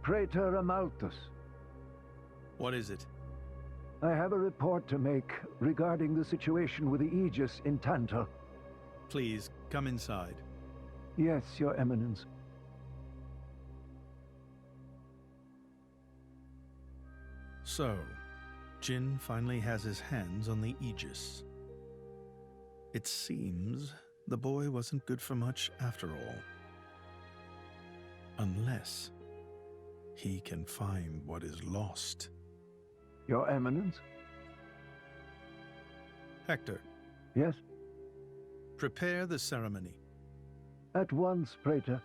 Praetor Amalthus. What is it? I have a report to make regarding the situation with the Aegis in Tantal. Please, come inside. Yes, Your Eminence. So, Jin finally has his hands on the Aegis. It seems the boy wasn't good for much after all. Unless he can find what is lost. Your Eminence? Hector, Yes? prepare the ceremony. At once, Praetor.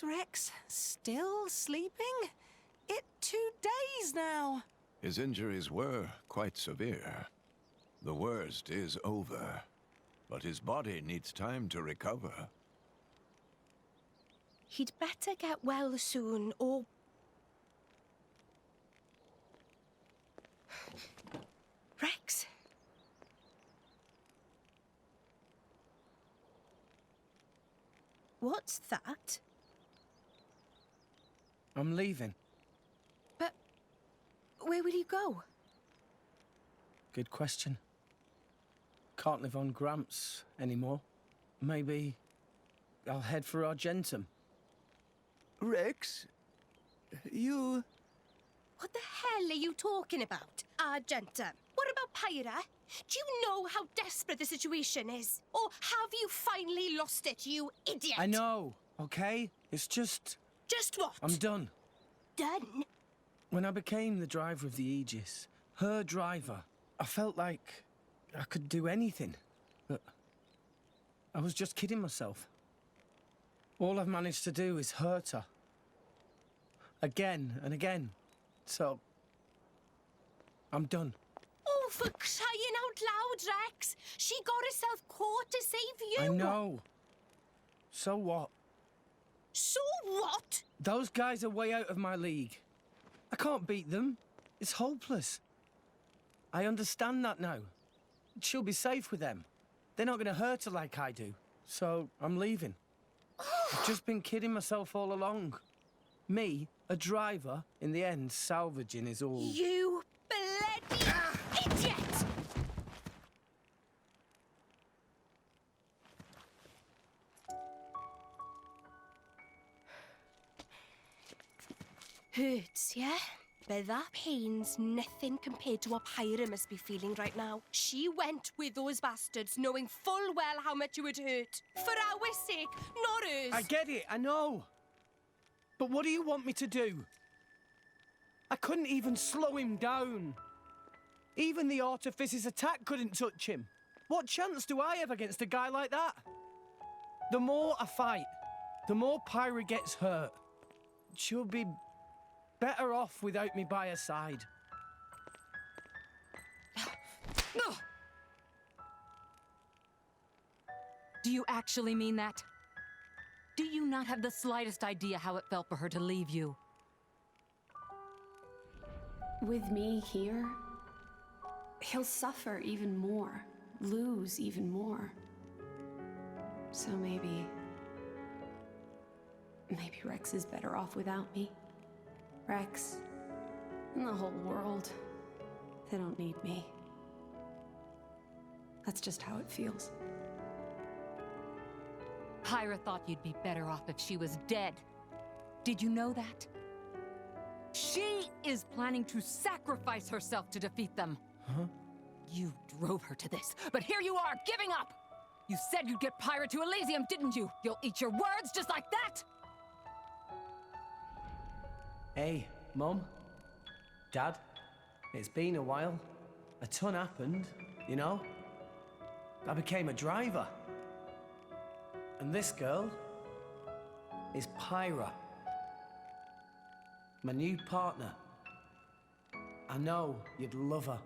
Rex, still sleeping? It 2 days now. His injuries were quite severe. The worst is over, but his body needs time to recover. He'd better get well soon, or... Rex? What's that? I'm leaving. But where will you go? Good question. Can't live on Gramps anymore. Maybe I'll head for Argentum. Rex, you... What the hell are you talking about, Argentum? What about Pyra? Do you know how desperate the situation is? Or have you finally lost it, you idiot? I know, okay? It's just... Just what? I'm done. Done? When I became the driver of the Aegis, her driver, I felt like I could do anything. But I was just kidding myself. All I've managed to do is hurt her. Again and again. So, I'm done. Oh, for crying out loud, Rex! She got herself caught to save you! I know. So what? So what? Those guys are way out of my league. I can't beat them. It's hopeless. I understand that now. She'll be safe with them. They're not going to hurt her like I do. So, I'm leaving. I've just been kidding myself all along. Me, a driver, in the end, salvaging is all... You bloody idiot! Hurts, yeah? But that pain's nothing compared to what Pyra must be feeling right now. She went with those bastards knowing full well how much it would hurt. For our sake, not hers. I get it, I know. But what do you want me to do? I couldn't even slow him down. Even the Artifice's attack couldn't touch him. What chance do I have against a guy like that? The more I fight, the more Pyra gets hurt. She'll be better off without me by her side. Do you actually mean that? Do you not have the slightest idea how it felt for her to leave you? With me here, he'll suffer even more, lose even more. So maybe Rex is better off without me. Rex and the whole world, they don't need me. That's just how it feels. Pyra thought you'd be better off if she was dead. Did you know that? She is planning to sacrifice herself to defeat them. Huh? You drove her to this, but here you are, giving up! You said you'd get Pyra to Elysium, didn't you? You'll eat your words just like that? Hey, Mum, Dad, it's been a while. A ton happened, you know? I became a driver. And this girl is Pyra, my new partner. I know you'd love her.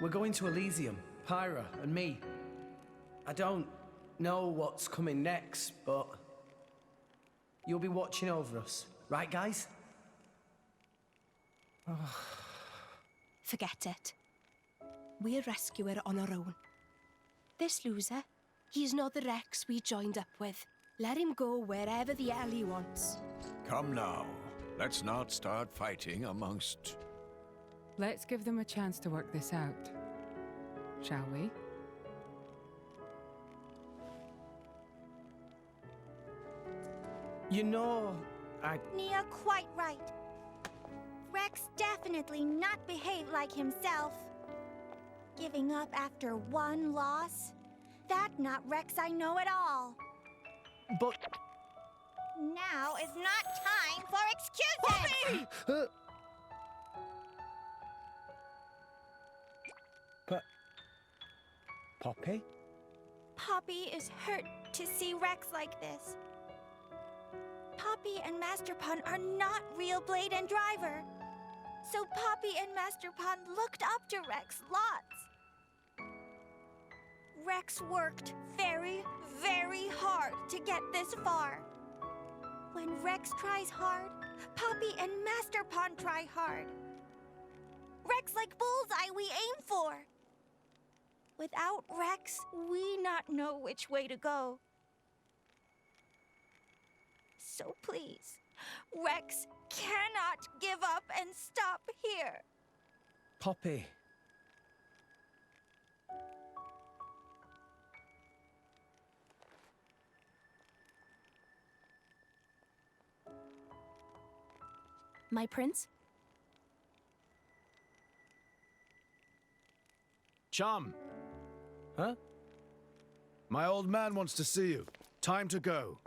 We're going to Elysium, Pyra and me. I don't know what's coming next, but you'll be watching over us, right, guys? Forget it. We'll rescue her on our own. This loser, he's not the Rex we joined up with. Let him go wherever the hell he wants. Come now. Let's not start fighting amongst... Let's give them a chance to work this out, shall we? You know, Nia quite right. Rex definitely not behaved like himself. Giving up after one loss? That not Rex I know at all. but... Now is not time for excuses! But... Poppy? Poppy is hurt to see Rex like this. Poppy and Master Pun are not real Blade and Driver. So Poppy and Master Pun looked up to Rex lots. Rex worked very, very hard to get this far. When Rex tries hard, Poppy and Master Pun try hard. Rex like bullseye we aim for. Without Rex, we not know which way to go. So please, Rex cannot give up and stop here. Poppy. My prince? Chum, Huh? my old man wants to see you. Time to go.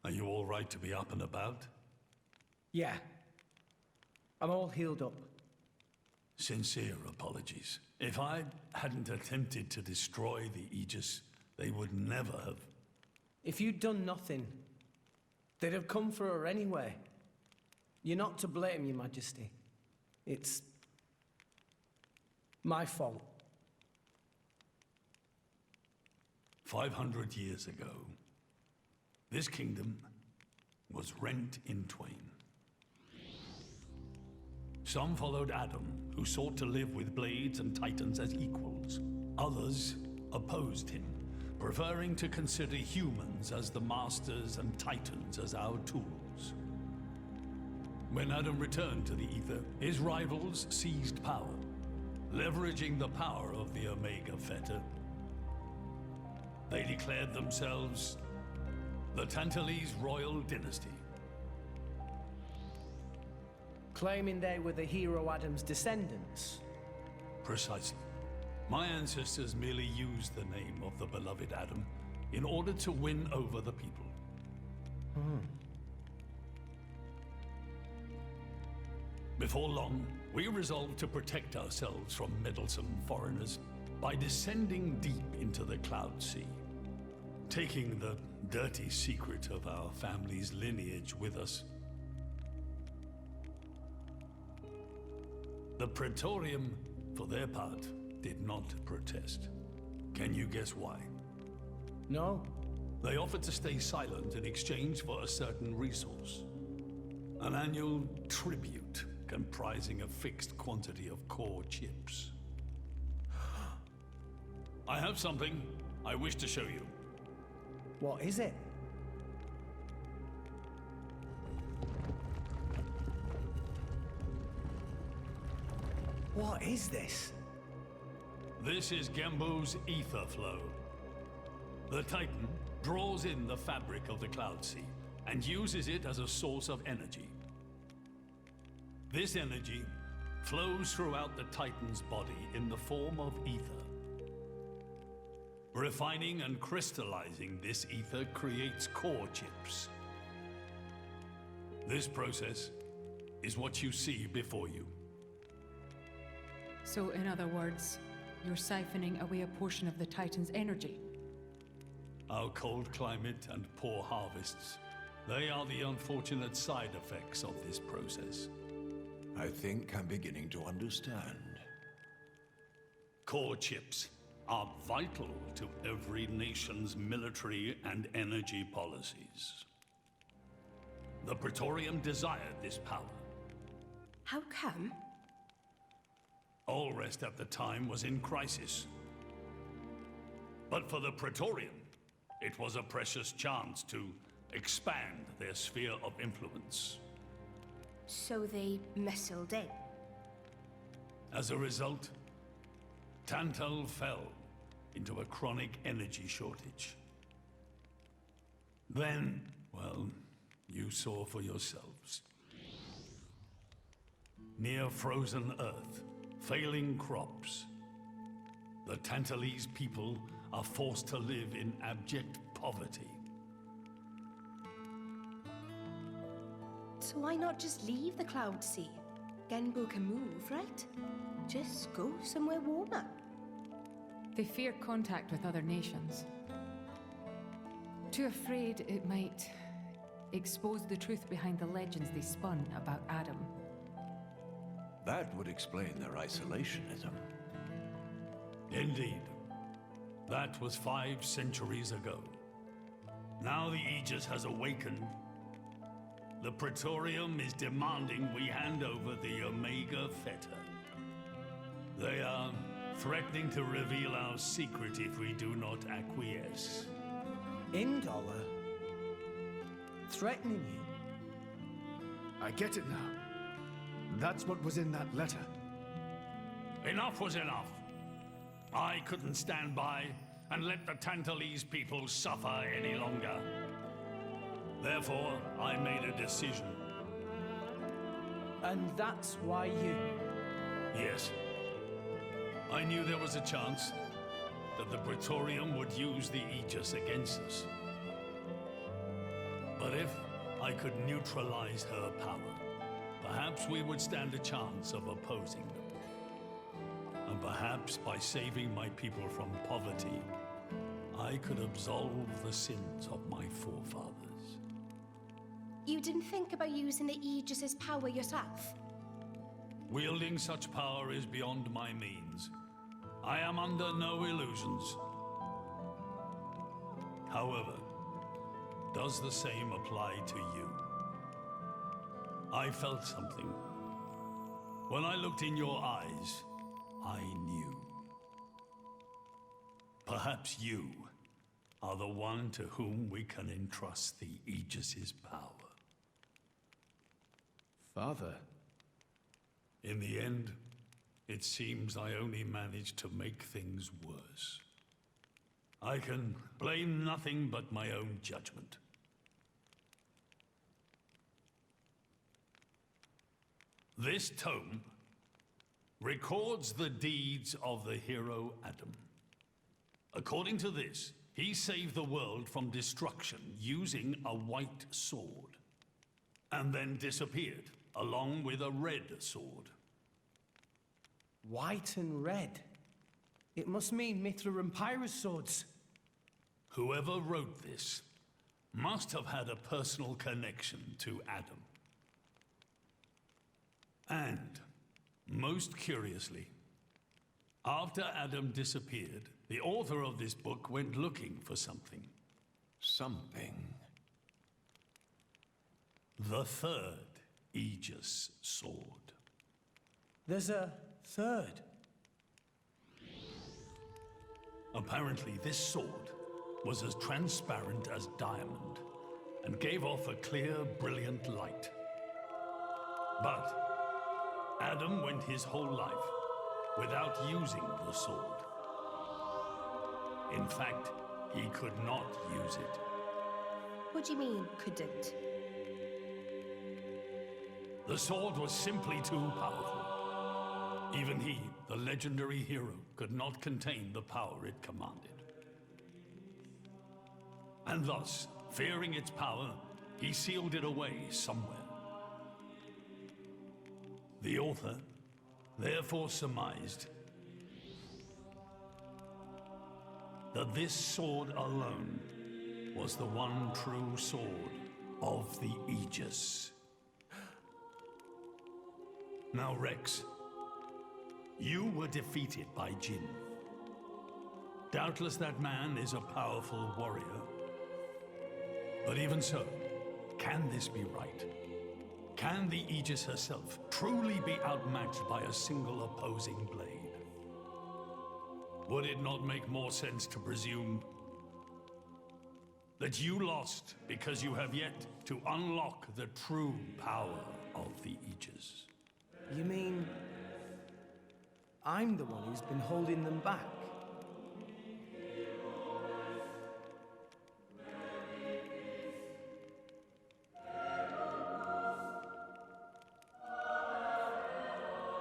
Are you all right to be up and about? Yeah. I'm all healed up. Sincere apologies. If I hadn't attempted to destroy the Aegis, they would never have. If you'd done nothing, they'd have come for her anyway. You're not to blame, Your Majesty. It's my fault. 500 years ago, this kingdom was rent in twain. Some followed Adam, who sought to live with blades and titans as equals. Others opposed him, preferring to consider humans as the masters and titans as our tools. When Adam returned to the Ether, his rivals seized power, leveraging the power of the Omega Theta. They declared themselves the Tantalese royal dynasty. Claiming they were the hero Adam's descendants. Precisely. My ancestors merely used the name of the beloved Adam in order to win over the people. Before long, we resolved to protect ourselves from meddlesome foreigners by descending deep into the Cloud Sea, taking the dirty secret of our family's lineage with us. The Praetorium, for their part, did not protest. Can you guess why? No. They offered to stay silent in exchange for a certain resource. An annual tribute comprising a fixed quantity of core chips. I have something I wish to show you. What is it? What is this? This is Gembo's ether flow. The Titan draws in the fabric of the Cloud Sea and uses it as a source of energy. This energy flows throughout the Titan's body in the form of ether. Refining and crystallizing this ether creates core chips. This process is what you see before you. So, in other words, you're siphoning away a portion of the Titan's energy. Our cold climate and poor harvests, they are the unfortunate side effects of this process. I think I'm beginning to understand. Core chips are vital to every nation's military and energy policies. The Praetorium desired this power. How come? Allrest at the time was in crisis. But for the Praetorium, it was a precious chance to expand their sphere of influence. So they muscled in. As a result, Tantal fell into a chronic energy shortage. Then, well, you saw for yourselves. Near frozen Earth, failing crops, the Tantalese people are forced to live in abject poverty. So why not just leave the Cloud Sea? Genbo can move, right? Just go somewhere warmer. They fear contact with other nations. Too afraid it might expose the truth behind the legends they spun about Adam. That would explain their isolationism. Indeed. That was 5 centuries ago. Now the Aegis has awakened. The Praetorium is demanding we hand over the Omega Theta. They are threatening to reveal our secret if we do not acquiesce. Indollar? Threatening you? I get it now. That's what was in that letter. Enough was enough. I couldn't stand by and let the Tantalese people suffer any longer. Therefore, I made a decision. And that's why you... Yes. I knew there was a chance that the Praetorium would use the Aegis against us. But if I could neutralize her power, perhaps we would stand a chance of opposing them. And perhaps by saving my people from poverty, I could absolve the sins of my forefathers. You didn't think about using the Aegis's power yourself? Wielding such power is beyond my means. I am under no illusions. However, does the same apply to you? I felt something. When I looked in your eyes, I knew. Perhaps you are the one to whom we can entrust the Aegis's power. Father. In the end, it seems I only managed to make things worse. I can blame nothing but my own judgment. This tome records the deeds of the hero Adam. According to this, he saved the world from destruction using a white sword, and then disappeared, along with a red sword. White and red? It must mean Mithra and Pyra's swords. Whoever wrote this must have had a personal connection to Adam. And, most curiously, after Adam disappeared, the author of this book went looking for something. Something? The third Aegis sword. There's a third? Apparently, this sword was as transparent as diamond and gave off a clear, brilliant light. But Adam went his whole life without using the sword. In fact, he could not use it. What do you mean, couldn't? The sword was simply too powerful. Even he, the legendary hero, could not contain the power it commanded. And thus, fearing its power, he sealed it away somewhere. The author therefore surmised that this sword alone was the one true sword of the Aegis. Now, Rex, you were defeated by Jin. Doubtless that man is a powerful warrior. But even so, can this be right? Can the Aegis herself truly be outmatched by a single opposing blade? Would it not make more sense to presume that you lost because you have yet to unlock the true power of the Aegis? You mean I'm the one who's been holding them back?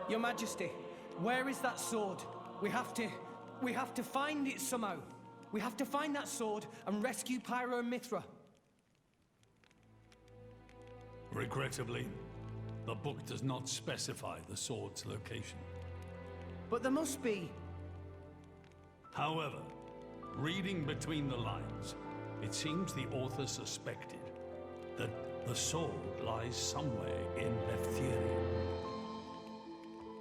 Your Majesty, where is that sword? We have to find it somehow. We have to find that sword and rescue Pyro and Mithra. Regrettably, the book does not specify the sword's location. But there must be. However, reading between the lines, it seems the author suspected that the sword lies somewhere in Leftheria.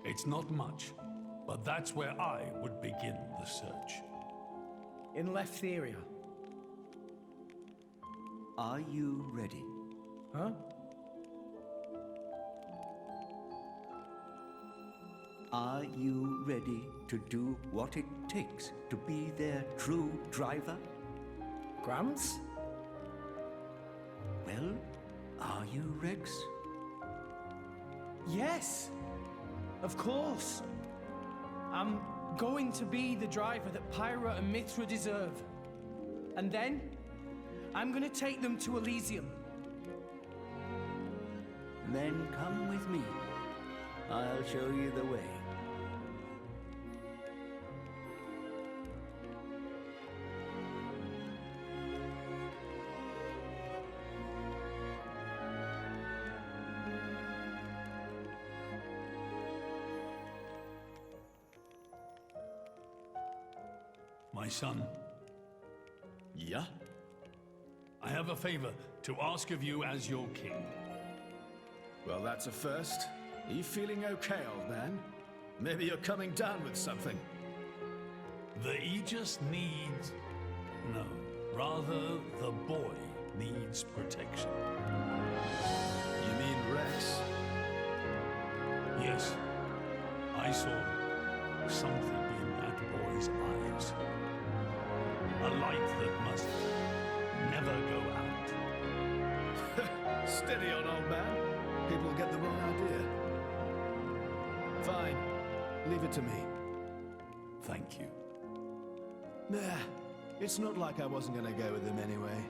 It's not much, but that's where I would begin the search. In Leftheria? Are you ready? Huh? Are you ready to do what it takes to be their true driver? Gramps? Well, are you, Rex? Yes! Of course! I'm going to be the driver that Pyra and Mithra deserve. And then, I'm gonna take them to Elysium. Then come with me. I'll show you the way. My son, Yeah? I have a favor to ask of you as your king. Well, that's a first. Are you feeling okay, old man? Maybe you're coming down with something. The Aegis needs... No, rather, the boy needs protection. You mean Rex? Yes, I saw something in that boy's eyes. A light that must never go out. Steady on, old man. People will get the wrong idea. Fine. Leave it to me. Thank you. Nah, it's not like I wasn't gonna go with him anyway.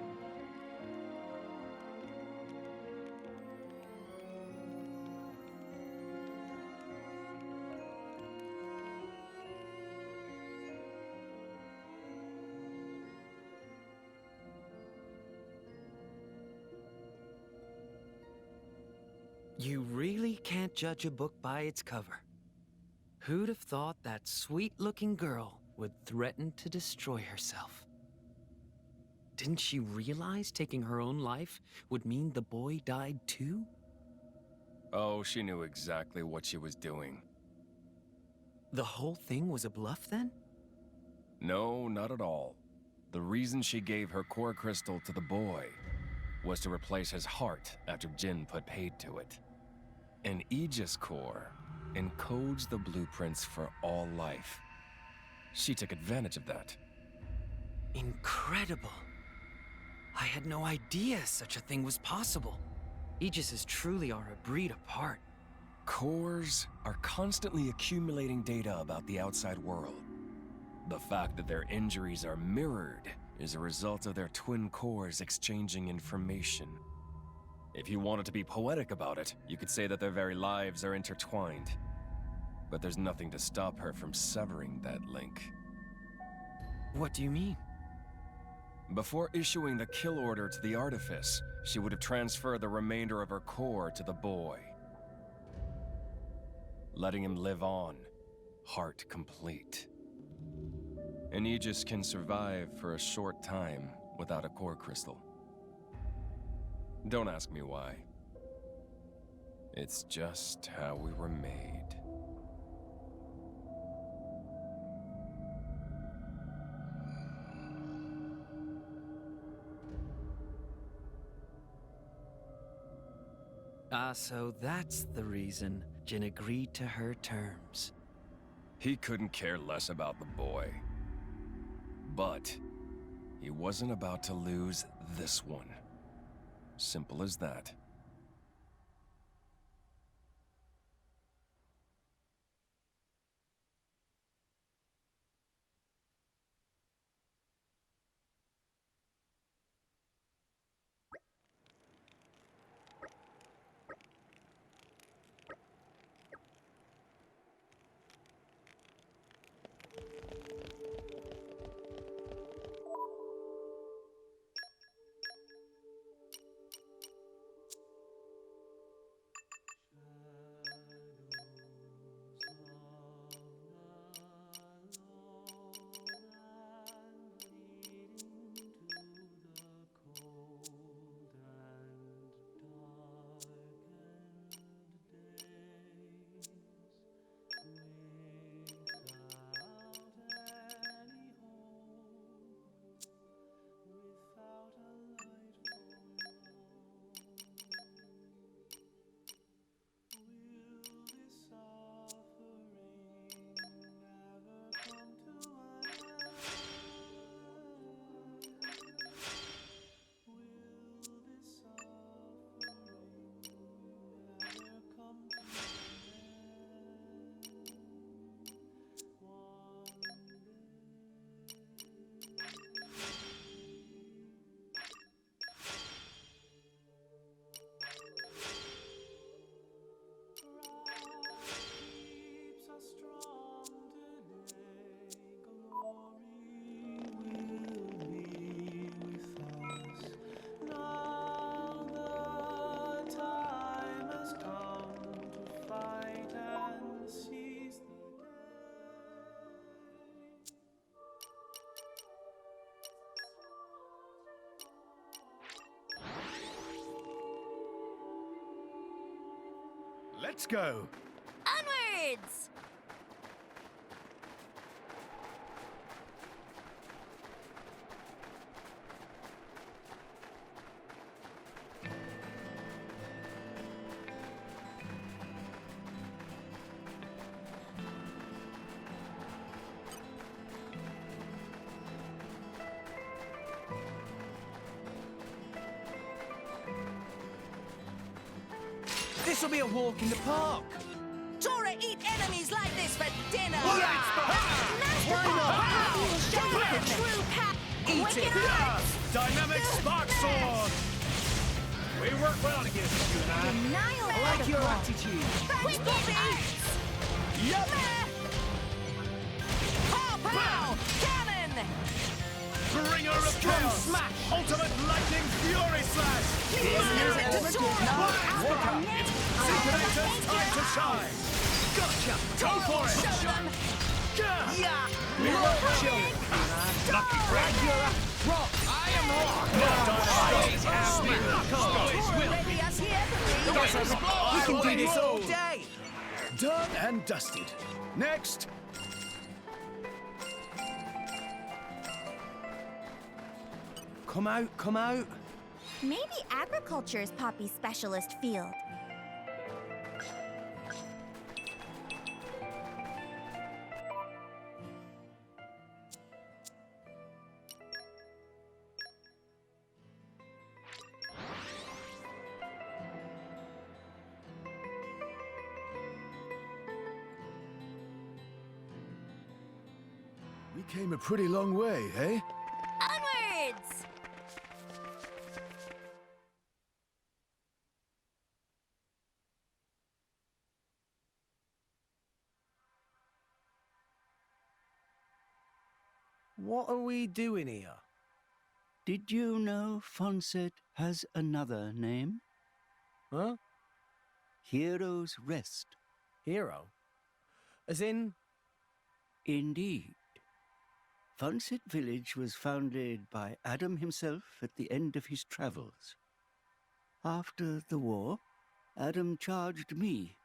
You really can't judge a book by its cover. Who'd have thought that sweet-looking girl would threaten to destroy herself? Didn't she realize taking her own life would mean the boy died too? Oh, she knew exactly what she was doing. The whole thing was a bluff then? No, not at all. The reason she gave her core crystal to the boy was to replace his heart after Jin put paid to it. An Aegis core encodes the blueprints for all life. She took advantage of that. Incredible. I had no idea such a thing was possible. Aegises truly are a breed apart. Cores are constantly accumulating data about the outside world. The fact that their injuries are mirrored is a result of their twin cores exchanging information. If you wanted to be poetic about it, you could say that their very lives are intertwined. But there's nothing to stop her from severing that link. What do you mean? Before issuing the kill order to the artifice, she would have transferred the remainder of her core to the boy, letting him live on, heart complete. An Aegis can survive for a short time without a core crystal. Don't ask me why. It's just how we were made. So that's the reason Jin agreed to her terms. He couldn't care less about the boy. But he wasn't about to lose this one. Simple as that. let's go! Onwards! This'll be a walk in the park. Dora eat enemies like this for dinner! Eat it! Dynamic spark sword! We work well together, you and I. Annihilate I like your attitude. Yup! Pow pow! Cannon! Bringer of chaos! Smash! Ultimate lightning fury slash! Synchronator's time to shine! Gotcha! Go for it! Show them! Yeah! We won't chill. Lucky Drag your rock! I am Already us here! We can do this all day! Done and dusted. Next! Come out, come out. Maybe agriculture is Poppy's specialist field. We came a pretty long way, eh? Onwards! What are we doing here? Did you know Fonset has another name? Huh? Hero's Rest. Hero? As in? Indeed. Fonset Village was founded by Adam himself at the end of his travels. After the war, Adam charged me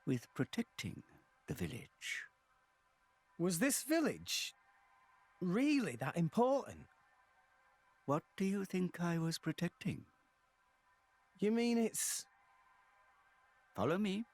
with protecting the village. Was this village really that important? What do you think I was protecting? You mean it's... Follow me.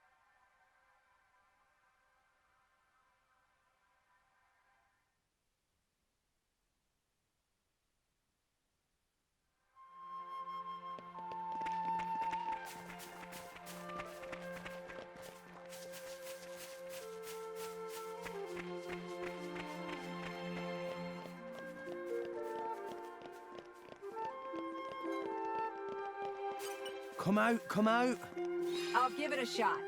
Come out, come out. I'll give it a shot.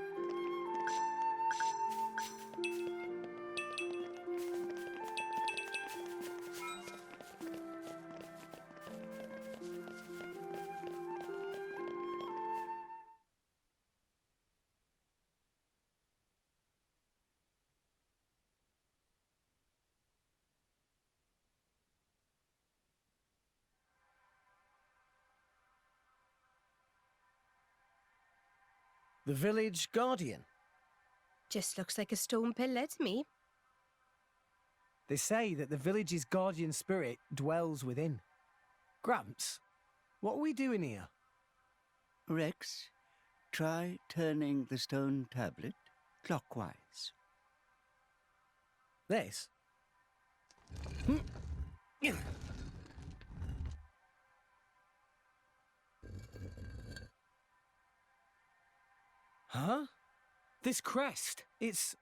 The village guardian. Just looks like a stone pillar to me. They say that the village's guardian spirit dwells within. Gramps, what are we doing here? Rex, try turning the stone tablet clockwise. This? Huh? This crest, it's...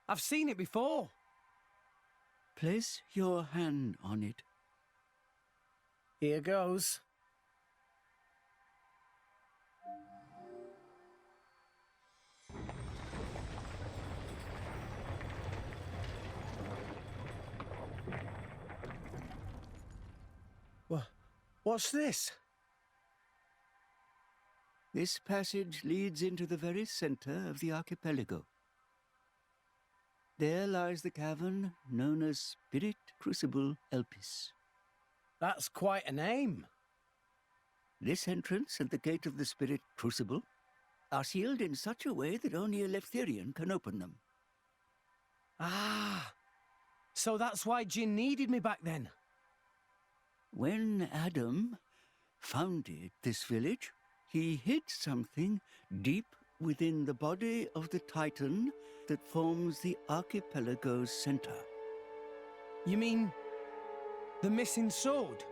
I've seen it before. Place your hand on it. Here goes. What's this? This passage leads into the very center of the archipelago. There lies the cavern known as Spirit Crucible Elpis. That's quite a name. This entrance and the gate of the Spirit Crucible are sealed in such a way that only a Leftherian can open them. Ah, so that's why Jin needed me back then. When Adam founded this village, he hid something deep within the body of the Titan that forms the archipelago's center. You mean the missing sword?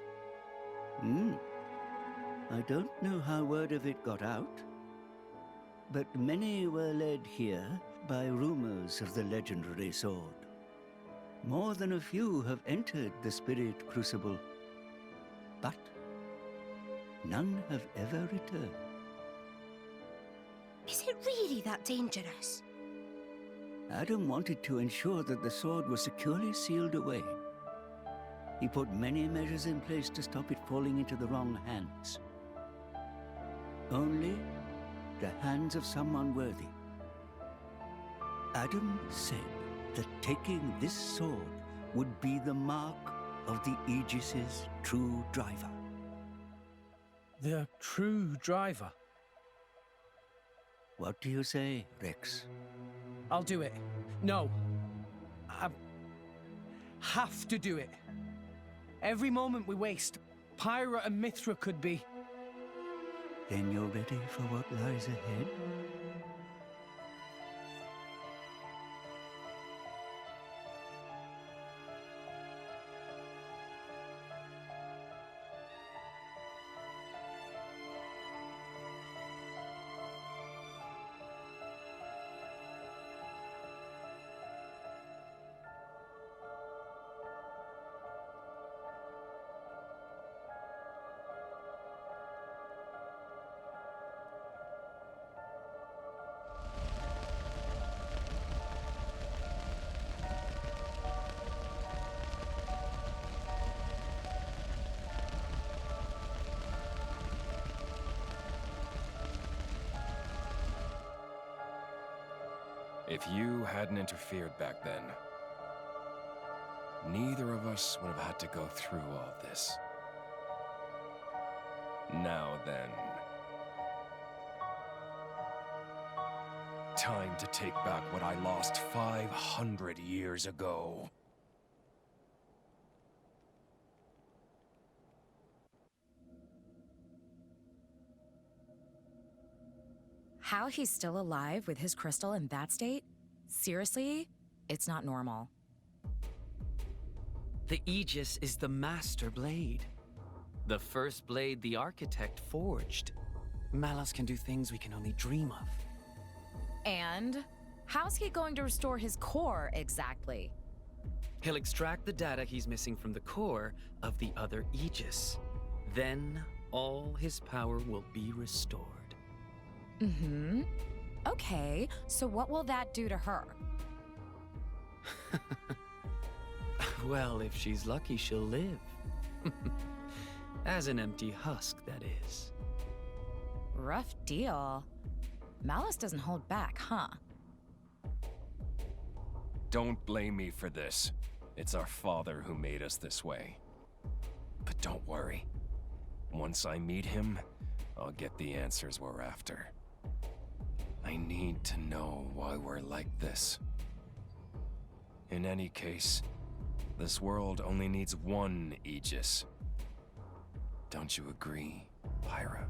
I don't know how word of it got out, but many were led here by rumors of the legendary sword. More than a few have entered the Spirit Crucible, but none have ever returned. Is it really that dangerous? Adam wanted to ensure that the sword was securely sealed away. He put many measures in place to stop it falling into the wrong hands. Only the hands of someone worthy. Adam said that taking this sword would be the mark of the Aegis's true driver. The true driver? What do you say, Rex? I'll do it. No. I have to do it. Every moment we waste, Pyra and Mithra could be... Then you're ready for what lies ahead? If you hadn't interfered back then, neither of us would have had to go through all this. Now then, time to take back what I lost 500 years ago. How he's still alive with his crystal in that state? Seriously? It's not normal. The Aegis is the master blade. The first blade the architect forged. Malus can do things we can only dream of. And how's he going to restore his core exactly? He'll extract the data he's missing from the core of the other Aegis. Then all his power will be restored. Mm-hmm. Okay, so what will that do to her? Well, if she's lucky, she'll live. As an empty husk, that is. Rough deal. Malus doesn't hold back, huh? Don't blame me for this. It's our father who made us this way. But don't worry. Once I meet him, I'll get the answers we're after. I need to know why we're like this. In any case, this world only needs one Aegis. Don't you agree, Pyra?